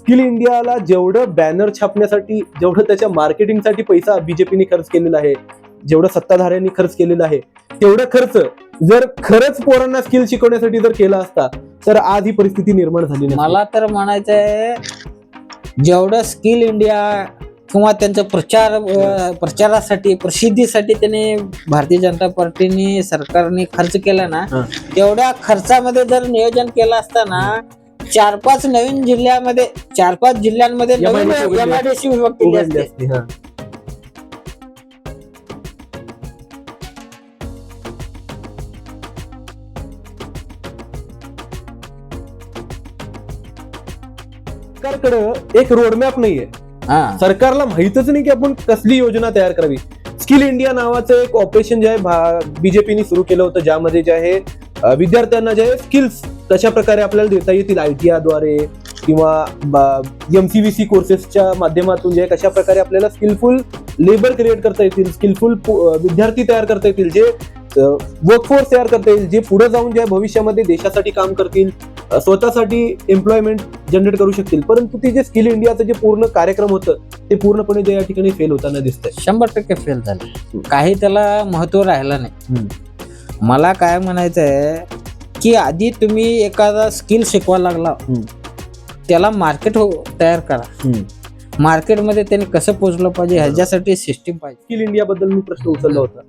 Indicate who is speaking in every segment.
Speaker 1: Skill इंडियाला जेवढं banner छापण्यासाठी, जेवढं त्याच्या मार्केटिंगसाठी पैसा बीजेपीने खर्च केलेला आहे, जेवढं सत्ताधाऱ्यांनी खर्च केलेला आहे, तेवढा खर्च जर खरंच पोरांना स्किल शिकवण्यासाठी जर केला असता तर आज ही परिस्थिती निर्माण झाली नसती.
Speaker 2: मला तर म्हणायचं आहे, जेवढं स्किल इंडिया किंवा त्यांचा प्रचारासाठी, प्रसिद्धीसाठी त्याने भारतीय जनता पार्टीने, सरकारने खर्च केला ना, तेवढ्या खर्चामध्ये जर नियोजन केलं असताना 4-5 नवीन जिल्ह्यामध्ये, 4-5 जिल्ह्यांमध्ये नवीन MIDC विभाग केली असते.
Speaker 1: सरकारकडे एक रोडमॅप नाहीये. सरकारला माहितच नाही की आपण कसली योजना तयार करावी. स्किल इंडिया नावाचं एक ऑपरेशन जे आहे बीजेपीने सुरू केलं होतं, ज्यामध्ये जे आहे विद्यार्थ्यांना जे आहे स्किल्स कशा प्रकारे आपल्याला देता येतील ITI द्वारे किंवा MCVC कोर्सेसच्या माध्यमातून जे कशा प्रकारे आपल्याला स्किलफुल लेबर क्रिएट करता येतील, स्किलफुल विद्यार्थी तयार करता येतील, जे वर्कफोर्स तयार करता येईल, जे पुढे जाऊन जे भविष्यामध्ये देशासाठी काम करतील, स्वतःसाठी एम्प्लॉयमेंट जनरेट करू शकतील. परंतु ते जे स्किल इंडियाचं जे पूर्ण कार्यक्रम होतं ते पूर्णपणे जे या ठिकाणी फेल होताना दिसतंय.
Speaker 2: 100% फेल झाले. काही त्याला महत्व राहिलं नाही. मला काय म्हणायचं आहे की आधी तुम्ही एखादा स्किल शिकवायला लागला, त्याला मार्केट तयार करा. मार्केटमध्ये त्याने कसं पोहोचलं पाहिजे ह्याच्यासाठी सिस्टीम पाहिजे.
Speaker 1: स्किल इंडिया बद्दल मी प्रश्न उचलला होता.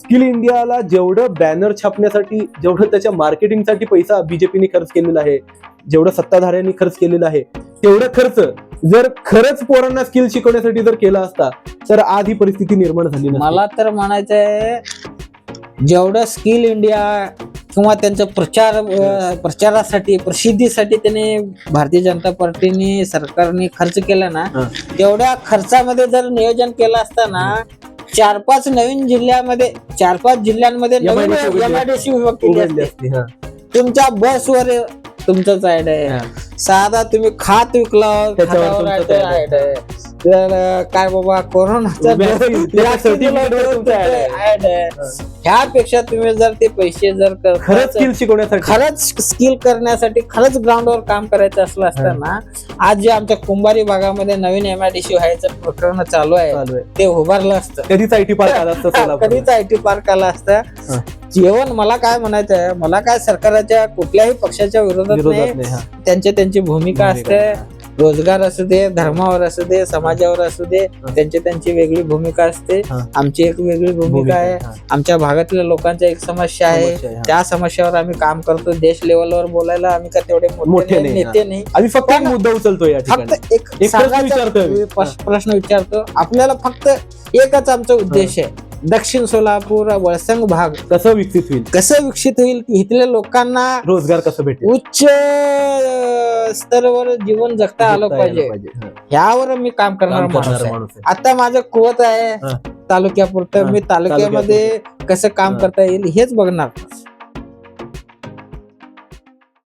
Speaker 1: स्किल इंडियाला जेवढं बॅनर छापण्यासाठी, जेवढं त्याच्या मार्केटिंगसाठी पैसा बीजेपीने खर्च केलेला आहे, जेवढं सत्ताधाऱ्यांनी खर्च केलेला आहे, तेवढा खर्च जर खरंच पोरांना स्किल शिकवण्यासाठी जर केला असता तर आज ही परिस्थिती निर्माण झाली नसती.
Speaker 2: मला तर म्हणायचं आहे, जेवढं स्किल इंडिया किंवा त्यांचा प्रचारासाठी, प्रसिद्धीसाठी त्याने भारतीय जनता पार्टीने, सरकारने खर्च केला ना, तेवढ्या खर्चामध्ये जर नियोजन केलं असताना 4-5 नवीन जिल्ह्यामध्ये, 4-5 जिल्ह्यांमध्ये नवीन MIDC विभाग केली असते. तुमच्या बसवर तुमचंच ऍड आहे. साधा तुम्ही खात विकला त्याच्यावर ऍड आहे. तर काय बाबा कोरोनाचा ऍड आहे. ह्यापेक्षा तुम्ही जर ते पैसे जर
Speaker 1: खरंच स्किल शिकवण्यासाठी,
Speaker 2: खरंच स्किल करण्यासाठी, खरंच ग्राउंडवर काम करायचं असलं असताना, आज जे आमच्या कुंभारी भागामध्ये नवीन MIDC व्हायचं प्रकरण चालू आहे ते उभारलं असतं.
Speaker 1: कधीच IT पार्क आला असतं.
Speaker 2: कधीच IT पार्क आला असतं. जेवण मला काय म्हणायचं आहे, मला काय सरकारच्या कुठल्याही पक्षाच्या विरोधात नाही. त्यांची भूमिका असते. रोजगार असू दे, धर्मावर असू दे, समाजावर असू दे, त्यांची वेगळी भूमिका असते. आमची एक वेगळी भूमिका आहे. आमच्या भागातल्या लोकांच्या एक समस्या आहे, त्या समस्यावर आम्ही काम करतो. देश लेवलवर बोलायला आम्ही का तेवढे मोठे नेते नाही.
Speaker 1: आम्ही फक्त मुद्दा उचलतो.
Speaker 2: फक्त एक प्रश्न विचारतो. आपल्याला फक्त एकच आमचा उद्देश आहे, दक्षिण सोलापूर वळसंग भाग कसं विकसित होईल, की इथल्या लोकांना
Speaker 1: रोजगार कसं भेटेल,
Speaker 2: उच्च स्तरावर जीवन जगता आलं पाहिजे. ह्यावर मी काम करणार माणूस आहे. आता माझं कुवत आहे तालुक्यापुरतं. मी तालुक्यामध्ये कसं काम करता येईल हेच बघणार.